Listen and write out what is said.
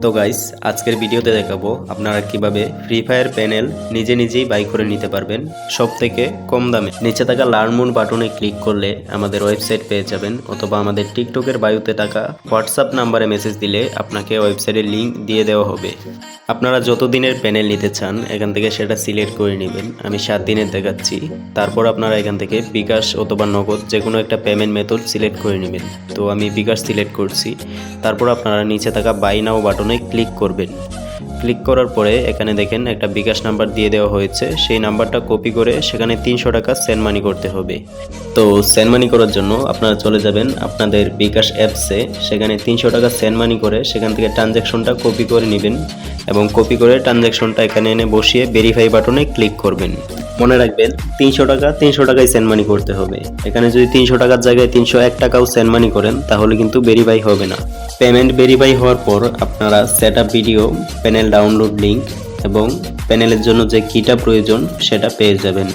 তো গাইস, আজকের ভিডিওতে দেখাবো আপনারা কিভাবে ফ্রি ফায়ার প্যানেল নিজেই বাই করে নিতে পারবেন সবথেকে কম দামে। নিচে থাকা লার্ন মোর বাটনে ক্লিক করলে আমাদের ওয়েবসাইট পেয়ে যাবেন, অথবা আমাদের টিকটকের বায়োতে থাকা হোয়াটসঅ্যাপ নাম্বারে মেসেজ দিলে আপনাকে ওয়েবসাইটের লিংক দিয়ে দেওয়া হবে। আপনারা যত দিনের প্যানেল নিতে চান এখান থেকে সেটা সিলেক্ট করে নেবেন। আমি 7 দিনের দেখাচ্ছি। তারপর আপনারা এখান থেকে বিকাশ অথবা নগদ যে কোনো একটা পেমেন্ট মেথড সিলেক্ট করে নেবেন। তো আমি বিকাশ সিলেক্ট করছি। তারপর আপনারা নিচে থাকা বাই নাও বাটনে ক্লিক করবেন। ক্লিক করার পরে এখানে দেখেন একটা বিকাশ নাম্বার দিয়ে দেওয়া হয়েছে, সেই নাম্বারটা কপি করে সেখানে 300 টাকা সেন্ড মানি করতে হবে। তো সেন্ড মানি করার জন্য আপনারা চলে যাবেন আপনাদের বিকাশ অ্যাপসে, সেখানে 300 টাকা সেন্ড মানি করে সেখান থেকে ট্রানজ্যাকশনটা কপি করে নেবেন এবং কপি করে ট্রানজ্যাকশনটা এখানে এনে বসিয়ে ভেরিফাই বাটনে ক্লিক করবেন। মনে রাখবেন 300 টাকাই সেন্ড মানি করতে হবে। এখানে যদি 300 টাকার জায়গায় 301 টাকাও সেন্ড মানি করেন তাহলে কিন্তু ভেরিফাই হবে না। পেমেন্ট ভেরিফাই হওয়ার পর আপনারা set up video, panel download link এবং প্যানেলের জন্য যে কিটা প্রয়োজন সেটা পেয়ে যাবেন।